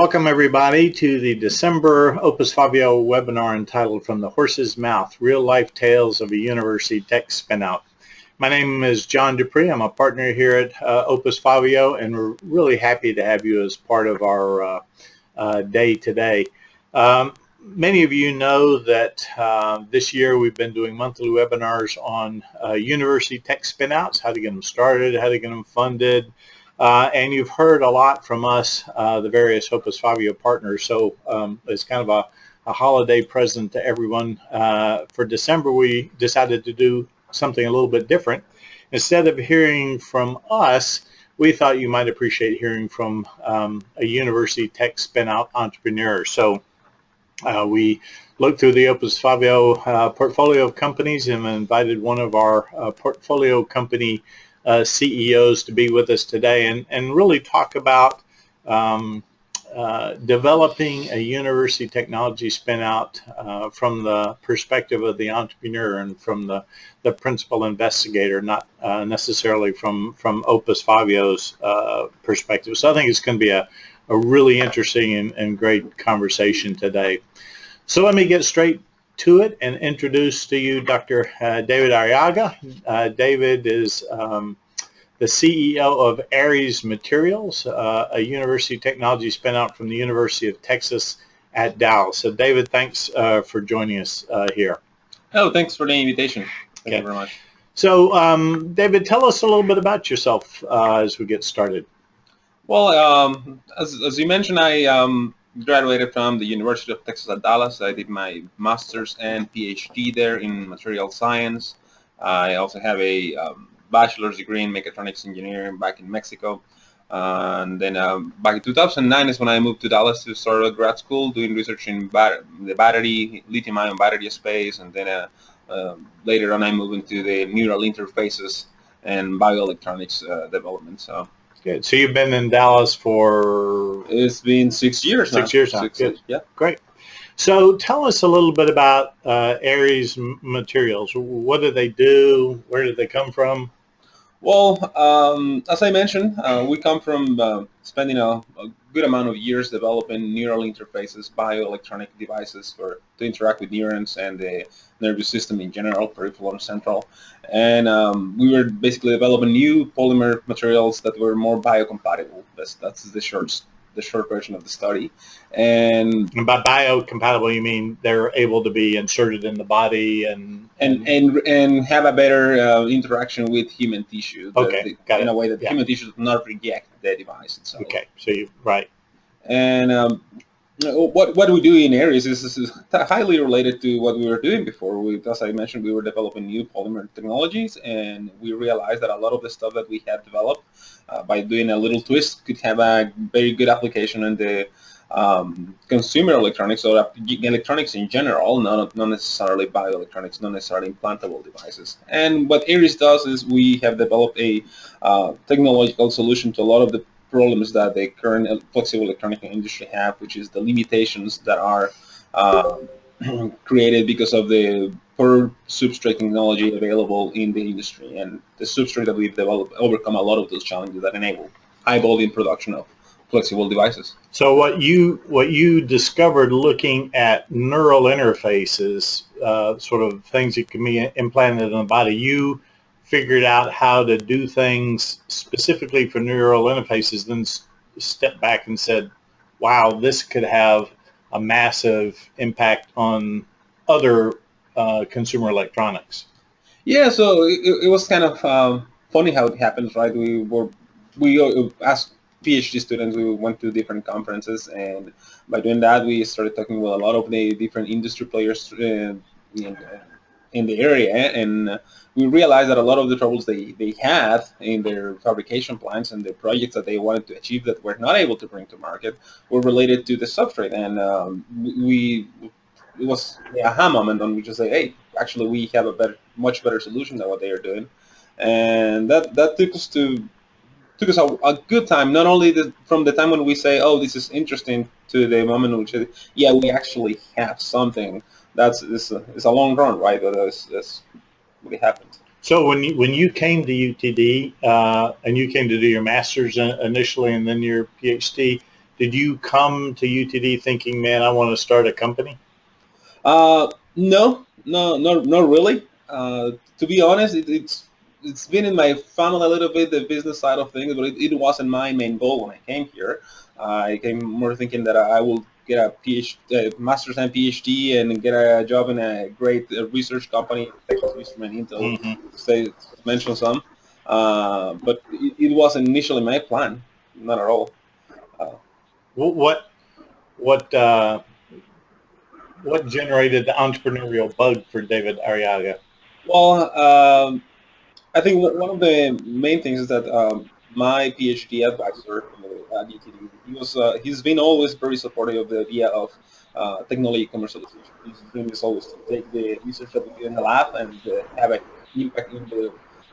Welcome everybody to the December Opus Faveo webinar entitled From the Horse's Mouth, Real Life Tales of a University Tech Spinout. My name is John Dupree. I'm a partner here at Opus Faveo, and we're really happy to have you as part of our day today. Many of you know that this year we've been doing monthly webinars on university tech spinouts, how to get them started, how to get them funded, and you've heard a lot from us, the various Opus Faveo partners. So it's kind of a holiday present to everyone. For December, we decided to do something a little bit different. Instead of hearing from us, we thought you might appreciate hearing from a university tech spinout entrepreneur. So we looked through the Opus Faveo portfolio of companies and invited one of our portfolio company CEOs to be with us today and really talk about developing a university technology spinout from the perspective of the entrepreneur and from the principal investigator, not necessarily from Opus Faveo's perspective. So I think it's going to be a really interesting and great conversation today. So let me get straight to it and introduce to you Dr. David Arreaga. David is the CEO of Aries Materials, a university technology spinout from the University of Texas at Dallas. So David, thanks for joining us here. Oh, thanks for the invitation. Thank you very much. So David, tell us a little bit about yourself as we get started. Well, as you mentioned, I graduated from the University of Texas at Dallas. I did my master's and PhD there in material science. I also have a bachelor's degree in mechatronics engineering back in Mexico. And then back in 2009 is when I moved to Dallas to start a grad school doing research in the battery, lithium-ion battery space. And then later on I moved into the neural interfaces and bioelectronics development. So. Good. So you've been in Dallas for? It's been 6 years now. 6 years now. Good. Years. Yeah. Great. So tell us a little bit about Aries Materials. What do they do? Where did they come from? Well, as I mentioned, we come from spending a good amount of years developing neural interfaces, bioelectronic devices to interact with neurons and the nervous system in general, peripheral and central. And we were basically developing new polymer materials that were more biocompatible. That's the short version of the study. And by biocompatible, you mean they're able to be inserted in the body and have a better interaction with human tissue. Okay, got it. In a way that human tissue does not reject the device itself. Okay, so you right. And what we do in Aries is highly related to what we were doing before. As I mentioned, we were developing new polymer technologies, and we realized that a lot of the stuff that we had developed by doing a little twist could have a very good application in the consumer electronics or electronics in general, not necessarily bioelectronics, not necessarily implantable devices. And what Aries does is we have developed a technological solution to a lot of the problems that the current flexible electronic industry have, which is the limitations that are created because of the poor substrate technology available in the industry. And the substrate that we've developed overcome a lot of those challenges that enable high volume production of flexible devices. So what you discovered looking at neural interfaces, sort of things that can be implanted in the body, you figured out how to do things specifically for neural interfaces, then stepped back and said, wow, this could have a massive impact on other consumer electronics. Yeah, so it was kind of funny how it happens, right? We asked PhD students, we went to different conferences, and by doing that, we started talking with a lot of the different industry players in the area, and we realized that a lot of the troubles they had in their fabrication plants and the projects that they wanted to achieve that were not able to bring to market were related to the substrate. And it was the aha moment on which we say, hey, actually we have a much better solution than what they are doing. And that took us a good time, not only from the time when we say, oh, this is interesting, to the moment in which, yeah, we actually have something. It's a long run, right? But that's what happened. So when you came to UTD and you came to do your master's initially and then your PhD, Did you come to UTD thinking, man, I want to start a company? No, not really. To be honest, it's been in my family a little bit, the business side of things, but it wasn't my main goal when I came here. I came more thinking that I will get a PhD, master's and PhD, and get a job in a great research company, Texas Instrument, Intel, to say to mention some. But it wasn't initially my plan, not at all. What what uh, what generated the entrepreneurial bug for David Arreaga? Well, I think one of the main things is that my PhD advisor at UTD, he's been always very supportive of the idea of technology commercialization. His dream is always to take the research that we do in the lab and have an impact in the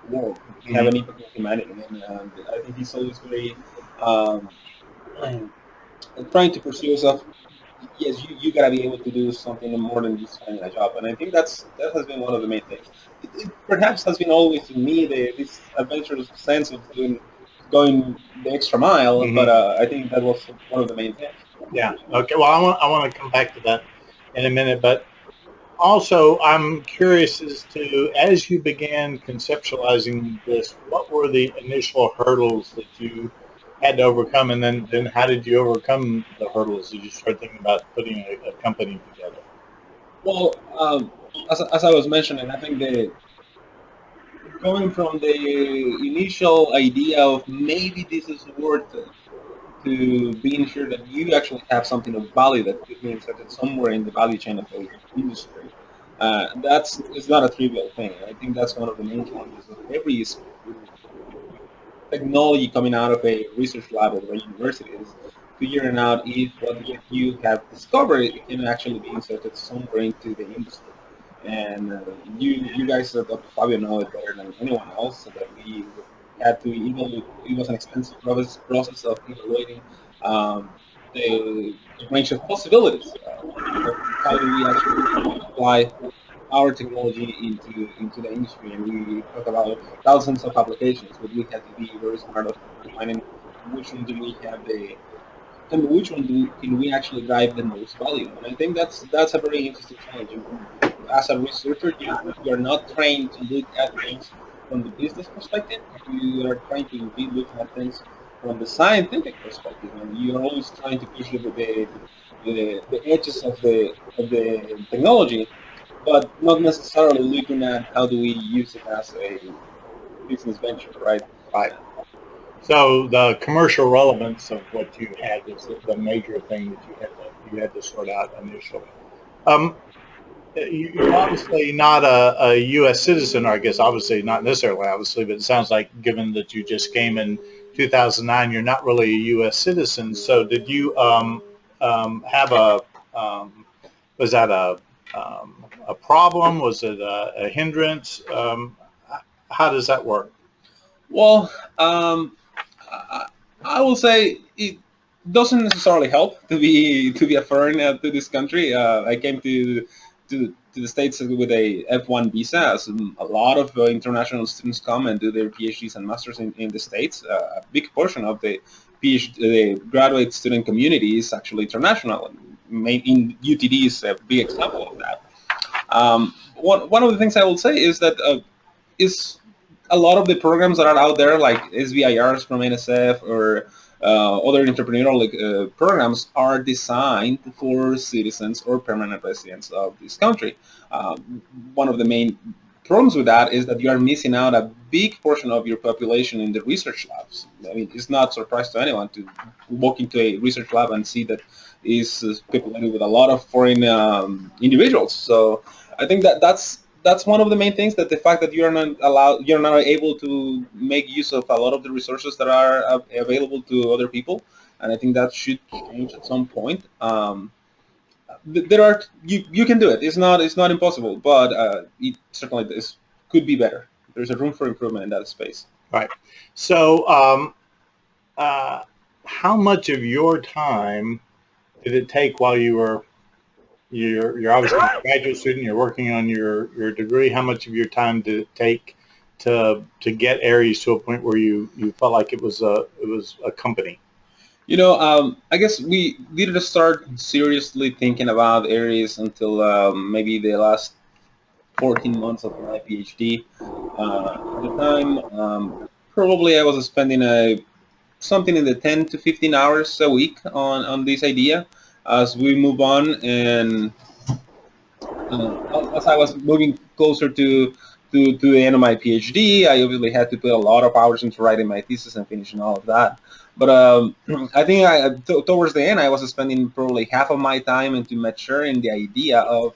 world, have an impact on humanity. And I think he's always very um, trying to pursue himself. Yes, you gotta be able to do something more than just finding a job, and I think that has been one of the main things. It perhaps has been always in me this adventurous sense of going the extra mile, but I think that was one of the main things. Yeah. Okay. Well, I want to come back to that in a minute, but also I'm curious as to, as you began conceptualizing this, what were the initial hurdles that you had to overcome, and then how did you overcome the hurdles? Did you start thinking about putting a company together? Well, as I was mentioning, I think going from the initial idea of maybe this is worth it to being sure that you actually have something of value that could be inserted somewhere in the value chain of the industry. That's it's not a trivial thing. I think that's one of the main challenges of every technology coming out of a research lab or a university is figuring out if what you have discovered can actually be inserted somewhere into the industry. And you guys at Opus Faveo know it better than anyone else that we had to evaluate. It was an expensive process of evaluating um, the range of possibilities of how do we actually apply our technology into the industry, and we talk about thousands of applications, but we have to be very smart of defining which one do we have the and which one can we actually drive the most value. And I think that's a very interesting challenge. As a researcher, you are not trained to look at things from the business perspective. You are trying to be looking at things from the scientific perspective, and you are always trying to push the edges of the technology, but not necessarily looking at how do we use it as a business venture, right? Right. So the commercial relevance of what you had is the major thing that you had to sort out initially. Um, you're obviously not a U.S. citizen, or I guess obviously not necessarily obviously, but it sounds like given that you just came in 2009, you're not really a U.S. citizen. So did you have um, was that a problem? Was it a hindrance? How does that work? Well, I, I will say it doesn't necessarily help to be a foreigner to this country. I came to the states with a F1 visa, as a lot of international students come and do their PhDs and masters in the states. A big portion of the PhD, the graduate student community is actually international. In UTD is a big example of that. One of the things I will say is that is a lot of the programs that are out there, like SBIRs from NSF or other entrepreneurial programs, are designed for citizens or permanent residents of this country. One of the main problems with that is that you are missing out a big portion of your population in the research labs. I mean, it's not a surprise to anyone to walk into a research lab and see that is populated with a lot of foreign individuals. So I think that's one of the main things, that the fact that you're not able to make use of a lot of the resources that are available to other people, and I think that should change at some point. There are you can do it. It's not impossible, but it certainly could be better. There's a room for improvement in that space. Right. So uh, how much of your time did it take while you're obviously a graduate student, you're working on your degree? How much of your time did it take to get Aries to a point where you felt like it was a company? I guess we didn't start seriously thinking about Aries until maybe the last 14 months of my PhD. At the time, probably I was spending something in the 10 to 15 hours a week on this idea. As we move on, and as I was moving closer to the end of my PhD, I obviously had to put a lot of hours into writing my thesis and finishing all of that. But I think towards the end, I was spending probably half of my time into maturing the idea of,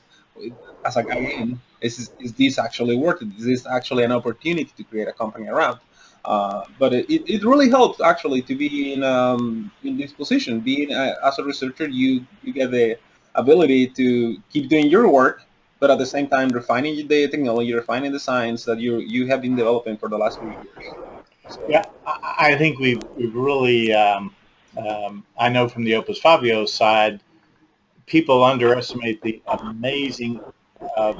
as a guy in, is this actually worth it? Is this actually an opportunity to create a company around? But it really helps actually to be in this position. Being as a researcher, you get the ability to keep doing your work, but at the same time refining the technology, refining the science that you have been developing for the last few years. So Yeah, I think we've really, I know from the Opus Faveo side, people underestimate the amazing uh,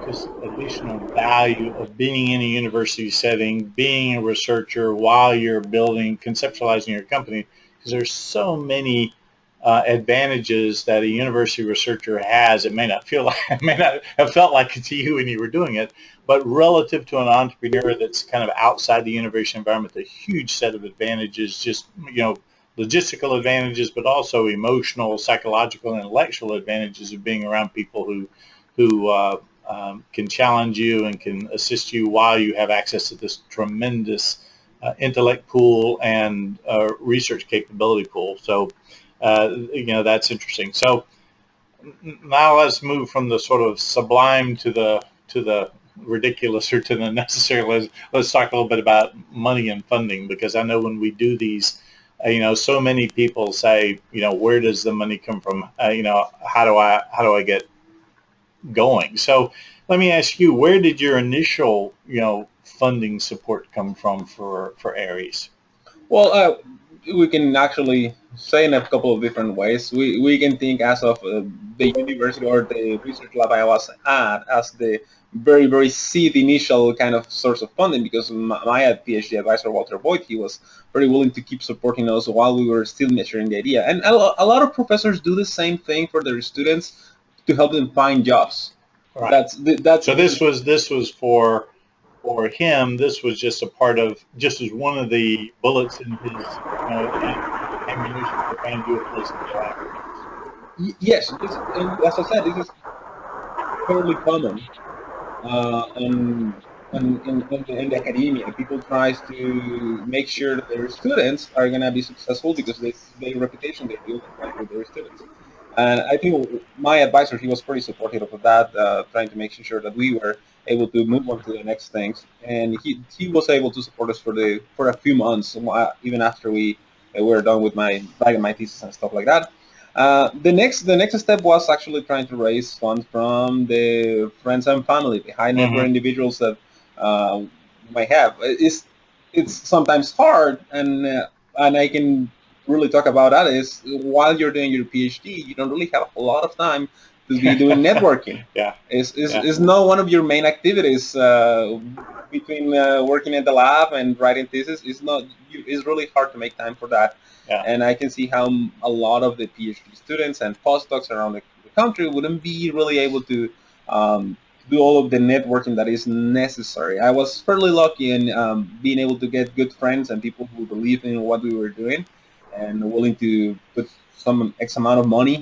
just additional value of being in a university setting, being a researcher while you're building, conceptualizing your company, because there's so many advantages that a university researcher has. It may not feel like, it may not have felt like it to you when you were doing it, but relative to an entrepreneur that's kind of outside the university environment, a huge set of advantages, just, logistical advantages, but also emotional, psychological, and intellectual advantages of being around people who can challenge you and can assist you while you have access to this tremendous intellect pool and research capability pool. So, that's interesting. So now let's move from the sort of sublime to the ridiculous or to the necessary. Let's talk a little bit about money and funding, because I know when we do these, so many people say, where does the money come from? How do I get going? So let me ask you, where did your initial, funding support come from for Aries? well, we can actually say in a couple of different ways. We can think as of the university or the research lab I was at as the very, very seed initial kind of source of funding, because my PhD advisor, Walter Boyd, he was very willing to keep supporting us while we were still measuring the idea. And a lot of professors do the same thing for their students to help them find jobs. All right. That's So this was for him. This was just a part of, just as one of the bullets in his, ammunition to find you a place to go afterwards. yes. And as I said, this is fairly common in the academia. People tries to make sure that their students are going to be successful because this is the reputation they build with their students. And I think my advisor, he was pretty supportive of that, trying to make sure that we were able to move on to the next things. And he was able to support us for a few months, even after we were done with my thesis and stuff like that. The next step was actually trying to raise funds from the friends and family, the high net worth Mm-hmm. individuals that you might have. It's sometimes hard, and I can really talk about that is while you're doing your PhD, you don't really have a lot of time to be doing networking. Yeah. Yeah. Is not one of your main activities between working in the lab and writing thesis. It's really hard to make time for that. Yeah. And I can see how a lot of the PhD students and postdocs around the country wouldn't be really able to do all of the networking that is necessary. I was fairly lucky in being able to get good friends and people who believe in what we were doing and willing to put some X amount of money.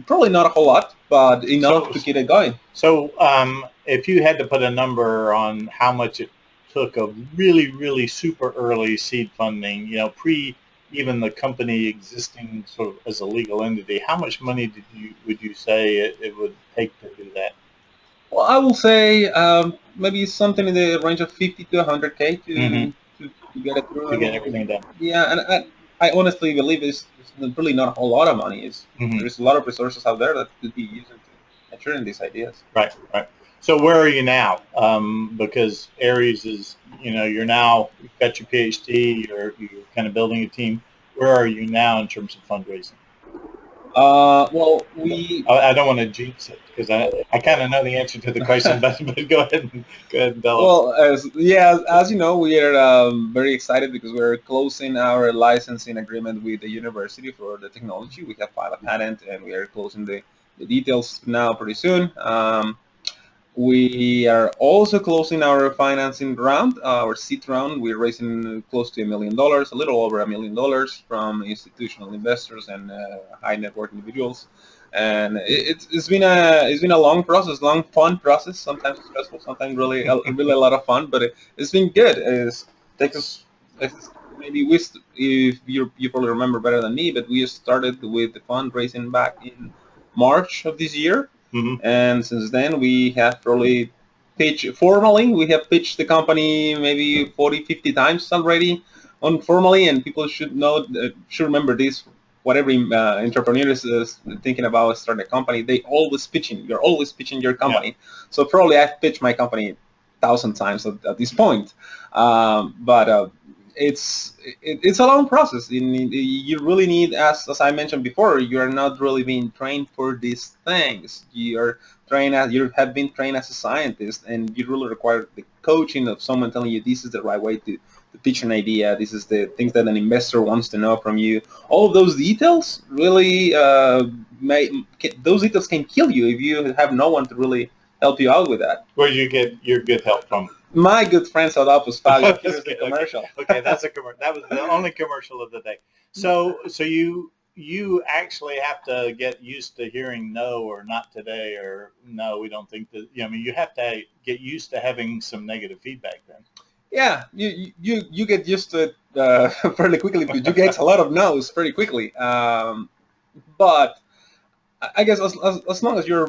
Probably not a whole lot, but enough So to get it going. so if you had to put a number on how much it took of really, really super early seed funding, pre even the company existing sort of as a legal entity, how much money would you say it would take to do that? Well, I will say maybe something in the range of 50 to 100K Mm-hmm. to get it through. To get everything done. Yeah, and I honestly believe it's really not a whole lot of money. Mm-hmm. There's a lot of resources out there that could be used to maturing these ideas. Right, right. So where are you now? Because Aries is, you've got your PhD, you're kind of building a team. Where are you now in terms of fundraising? Well, we I don't want to jinx it because I kind of know the answer to the question, but go ahead and tell it. well, as you know, we are very excited because we're closing our licensing agreement with the university for the technology. We have filed a patent, and we are closing the details now pretty soon. We are also closing our financing round, our seed round. We're raising close to $1 million, a little over $1 million from institutional investors and high net worth individuals. And it's been a long process, long fun process. Sometimes stressful, sometimes really a lot of fun. But it's been good. It's takes us maybe if you probably remember better than me, but we started with the fundraising back in March of this year, Mm-hmm. and since then we have probably we have pitched the company maybe 40, 50 times already informally, and people should remember this. Whatever entrepreneur is thinking about starting a company, you're always pitching your company. Yeah. So probably I've pitched my company 1,000 times at this point. But it's a long process. You really need, as I mentioned before, you are not really being trained for these things. You have been trained as a scientist, and you really require the coaching of someone telling you this is the right way to pitch an idea. This is the things that an investor wants to know from you. All of those details really those details can kill you if you have no one to really help you out with that. Where do you get your good help from? My good friends at Opus Faveo. Here's the Okay, commercial. okay, that's a commercial. That was the only commercial of the day. So you actually have to get used to hearing no or not today or no, we don't think that. I mean, you have to get used to having some negative feedback then. Yeah, you get used to it fairly quickly because you get a lot of no's pretty quickly. But I guess as long as you're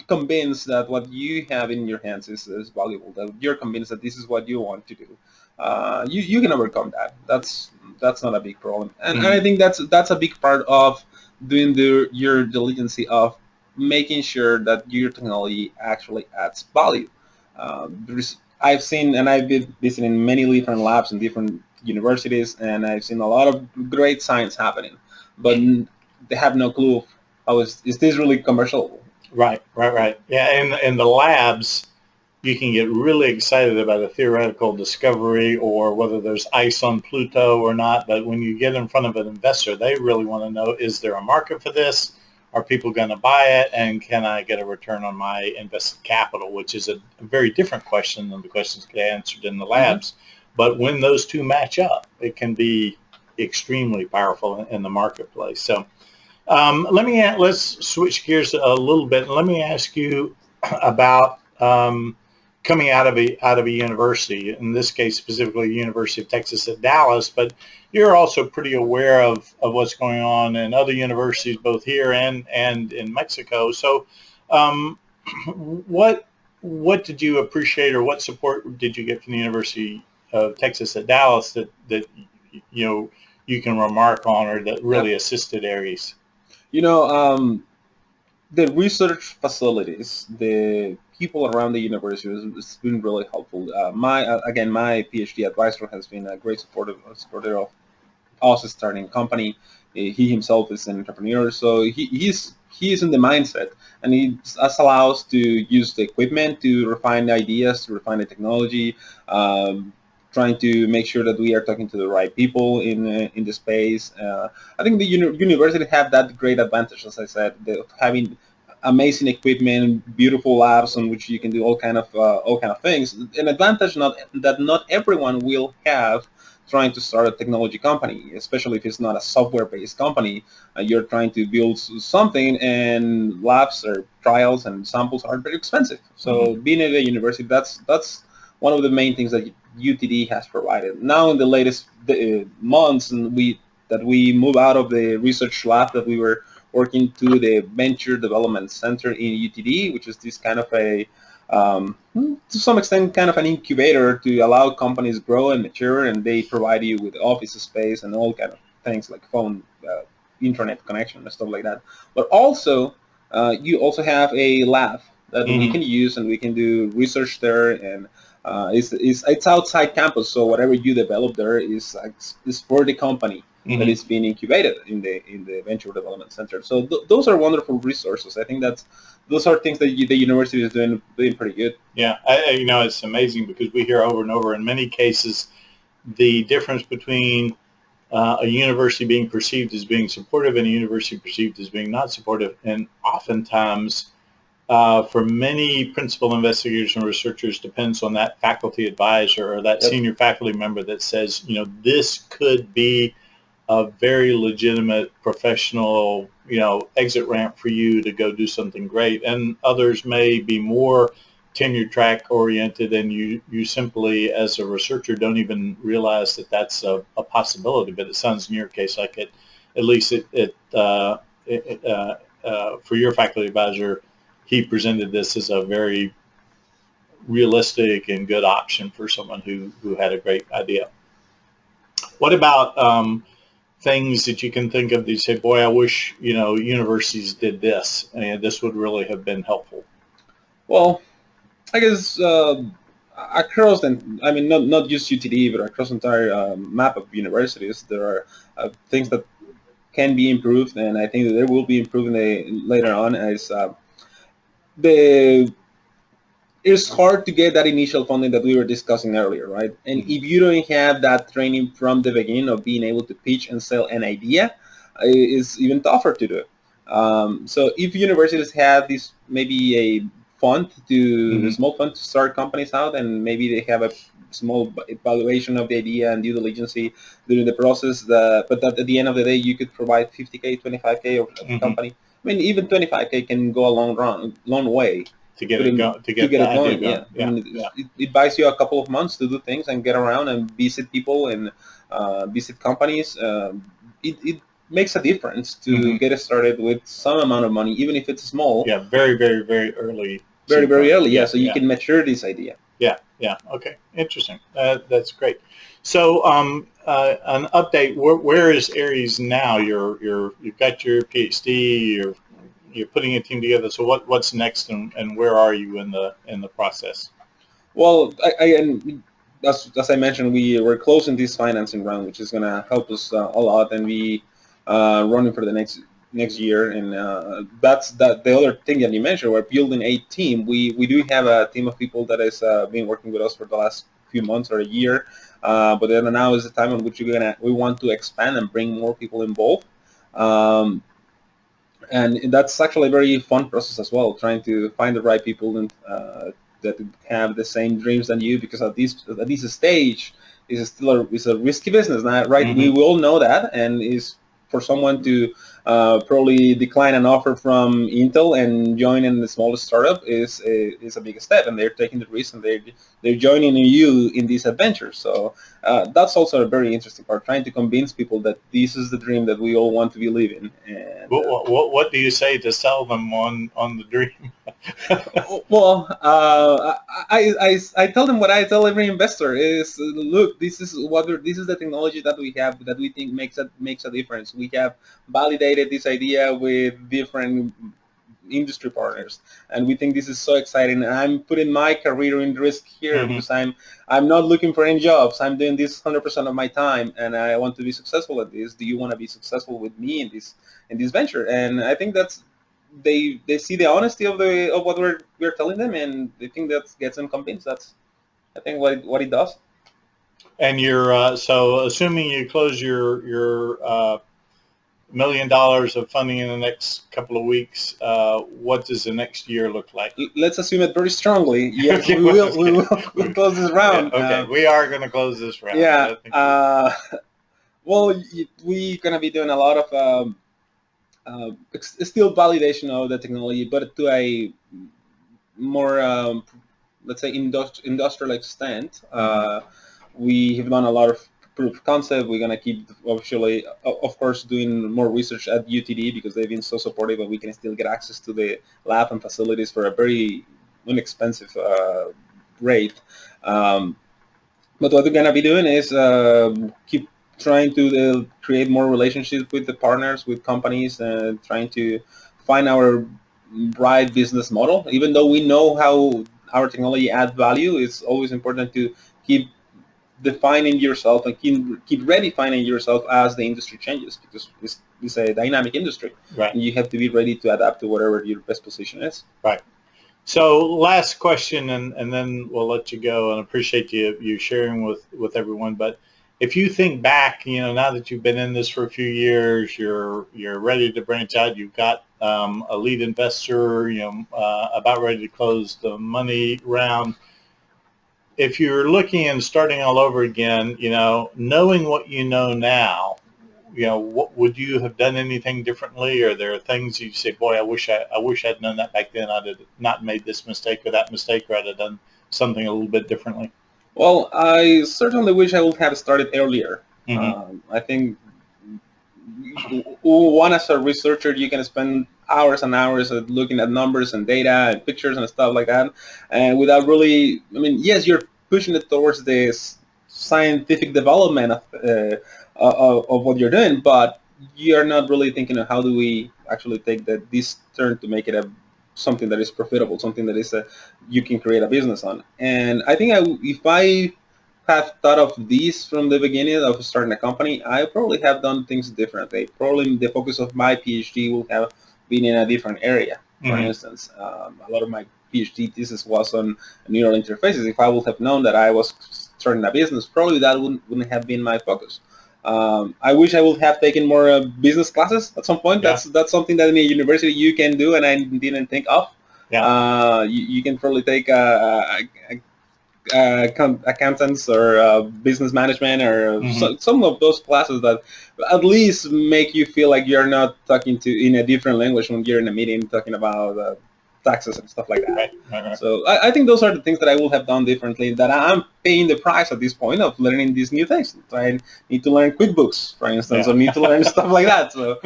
convinced that what you have in your hands is valuable, that you're convinced that this is what you want to do, you can overcome that. That's not a big problem, and I think that's a big part of doing your diligence of making sure that your technology actually adds value. I've seen, and I've been visiting many different labs in different universities, and I've seen a lot of great science happening, but they have no clue how is this really commercial. Right. Yeah, in the labs, you can get really excited about a theoretical discovery or whether there's ice on Pluto or not. But when you get in front of an investor, they really want to know, is there a market for this? Are people going to buy it? And can I get a return on my invested capital? Which is a very different question than the questions get answered in the labs. But when those two match up, it can be extremely powerful in the marketplace. So let's switch gears a little bit, and let me ask you about coming out of a university. In this case, specifically, University of Texas at Dallas. But you're also pretty aware of what's going on in other universities, both here and in Mexico. So, what did you appreciate, or what support did you get from the University of Texas at Dallas that you can remark on, or that really assisted Aries? You know, the research facilities, the people around the university has been really helpful. My PhD advisor has been a great supporter of us starting a company. He himself is an entrepreneur, so he is in the mindset, and he allows to use the equipment to refine the ideas, to refine the technology. Trying to make sure that we are talking to the right people in the space. I think the university have that great advantage, as I said, having amazing equipment, beautiful labs on which you can do all kind of things. An advantage not everyone will have trying to start a technology company, especially if it's not a software-based company. You're trying to build something, and labs or trials and samples are very expensive. So being at a university, that's one of the main things that UTD has provided. Now in the latest months, that we move out of the research lab that we were working to the Venture Development Center in UTD, which is this kind of to some extent, kind of an incubator to allow companies grow and mature, and they provide you with office space and all kind of things like phone, internet connection and stuff like that. But also, you also have a lab that we can use, and we can do research there, and it's outside campus, so whatever you develop there is for the company. that is being incubated in the Venture Development Center. So those are wonderful resources. I think those are things that the university is doing pretty good. Yeah, it's amazing because we hear over and over in many cases the difference between a university being perceived as being supportive and a university perceived as being not supportive. And oftentimes, for many principal investigators and researchers, depends on that faculty advisor or that senior faculty member that says, this could be a very legitimate professional, exit ramp for you to go do something great. And others may be more tenure track oriented, and you simply, as a researcher, don't even realize that that's a possibility. But it sounds in your case like at least for your faculty advisor, he presented this as a very realistic and good option for someone who had a great idea. What about things that you can think of that you say, boy, I wish, universities did this, and this would really have been helpful? Well, I guess across, not just UTD, but across the entire map of universities, there are things that can be improved, and I think that there will be improvement later on. As it's hard to get that initial funding that we were discussing earlier, right? And if you don't have that training from the beginning of being able to pitch and sell an idea, it's even tougher to do. So if universities have this, maybe a fund a small fund to start companies out, and maybe they have a small evaluation of the idea and due diligence during the process, but at the end of the day, you could provide 50K, 25K of the company. I mean, even 25K can go a long way to get it going. Yeah. It buys you a couple of months to do things and get around and visit people and visit companies. It makes a difference to get it started with some amount of money, even if it's small. Yeah, very, very, very early. Very early, yeah. So you can mature this idea. Yeah. Okay, interesting. That's great. So, an update. Where is Aries now? You've got your PhD. You're putting a team together. So what's next, and where are you in the process? Well, as I mentioned, we're closing this financing round, which is going to help us a lot, and we running for the next year. And that's the other thing that you mentioned. We're building a team. We do have a team of people that has been working with us for the last few months or a year, but then now is the time in which we want to expand and bring more people involved. And that's actually a very fun process as well, trying to find the right people and that have the same dreams than you, because at this stage, it's a risky business, right? We all know that, and is for someone to probably decline an offer from Intel and join in the smallest startup is a big step, and they're taking the risk, and they're joining you in this adventure. So that's also a very interesting part, trying to convince people that this is the dream that we all want to be living. And what do you say to sell them on the dream? Well, I tell them what I tell every investor is, look, this is the technology that we have that we think makes a difference. We have validated this idea with different industry partners, and we think this is so exciting. And I'm putting my career in risk here because I'm not looking for any jobs. I'm doing this 100% of my time, and I want to be successful at this. Do you want to be successful with me in this venture? And I think that's they see the honesty of what we're telling them, and they think that gets them convinced. That's, I think, what it does. And you're so assuming you close your $1 million of funding in the next couple of weeks, what does the next year look like? Let's assume it very strongly. Yes, okay, we'll close this round. Yeah, okay, we are going to close this round. Yeah. Well, we're going to be doing a lot of still validation of the technology, but to a more, let's say, industrial extent. We have done a lot of proof of concept. We're going to keep, actually, of course, doing more research at UTD because they've been so supportive, and we can still get access to the lab and facilities for a very inexpensive rate. But what we're going to be doing is keep trying to create more relationships with the partners, with companies, and trying to find our right business model. Even though we know how our technology adds value, it's always important to keep defining yourself and keep redefining yourself as the industry changes, because it's a dynamic industry. Right. And you have to be ready to adapt to whatever your best position is. Right. So last question, and then we'll let you go, and appreciate you sharing with everyone. But if you think back, now that you've been in this for a few years, you're ready to branch out. You've got a lead investor, about ready to close the money round. If you're looking and starting all over again, knowing what you know now, what would you have done anything differently? Or there are things you say, boy, I wish I'd known that back then. I'd have not made this mistake or that mistake, or I'd have done something a little bit differently. Well, I certainly wish I would have started earlier. Mm-hmm. I think one, as a researcher, you can spend hours and hours looking at numbers and data and pictures and stuff like that, and without really, yes, you're pushing it towards this scientific development of what you're doing, but you're not really thinking of how do we actually take this turn to make it something that is profitable, something that is you can create a business on. And I think if I have thought of these from the beginning of starting a company, I probably have done things differently. Probably the focus of my PhD would have been in a different area. For Mm-hmm. instance, a lot of my PhD thesis was on neural interfaces. If I would have known that I was starting a business, probably that wouldn't have been my focus. I wish I would have taken more business classes at some point. Yeah. That's something that in a university you can do, and I didn't think of. Yeah. You can probably take accountants or business management or Mm-hmm. some of those classes that at least make you feel like you're not talking in a different language when you're in a meeting talking about taxes and stuff like that. Right. So I think those are the things that I would have done differently, that I'm paying the price at this point of learning these new things. I need to learn QuickBooks, for instance, or need to learn stuff like that. So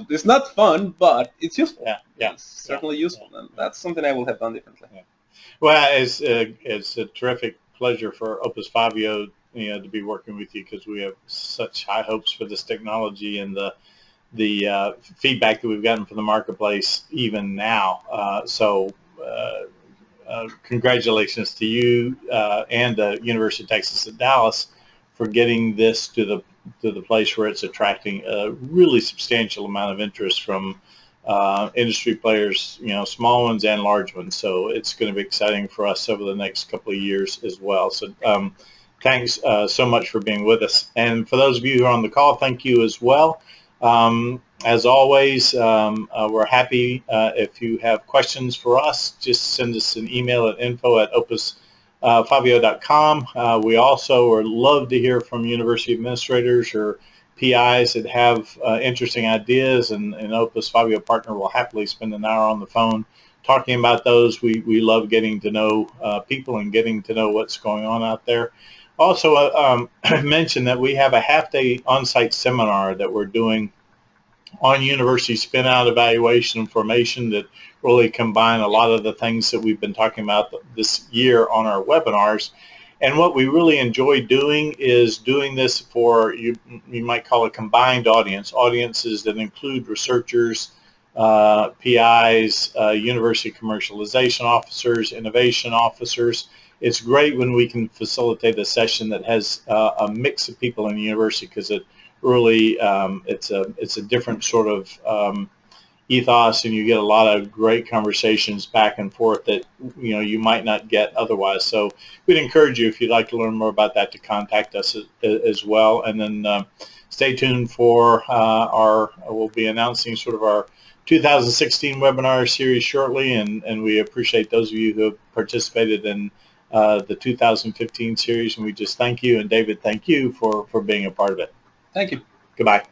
it's not fun, but it's useful. Yeah. It's certainly useful, and that's something I would have done differently. Yeah. Well, it's a terrific pleasure for Opus Faveo, to be working with you, because we have such high hopes for this technology, and the feedback that we've gotten from the marketplace even now. So congratulations to you and the University of Texas at Dallas for getting this to the place where it's attracting a really substantial amount of interest from industry players, small ones and large ones. So it's going to be exciting for us over the next couple of years as well. So thanks so much for being with us. And for those of you who are on the call, thank you as well. As always, we're happy if you have questions for us, just send us an email at info@opusfaveo.com. We also would love to hear from university administrators or PIs that have interesting ideas, and an Opus Faveo partner will happily spend an hour on the phone talking about those. We love getting to know people and getting to know what's going on out there. Also, I mentioned that we have a half-day on-site seminar that we're doing on university spin-out evaluation and formation that really combine a lot of the things that we've been talking about this year on our webinars. And what we really enjoy doing is doing this for, you might call a combined audiences that include researchers, PIs, university commercialization officers, innovation officers. It's great when we can facilitate a session that has a mix of people in the university, because it really it's a different sort of ethos, and you get a lot of great conversations back and forth that you might not get otherwise. So we'd encourage you, if you'd like to learn more about that, to contact us as well. And then stay tuned for we'll be announcing sort of our 2016 webinar series shortly, and we appreciate those of you who have participated in the 2015 series, and we just thank you. And David, thank you for being a part of it. Thank you. Goodbye.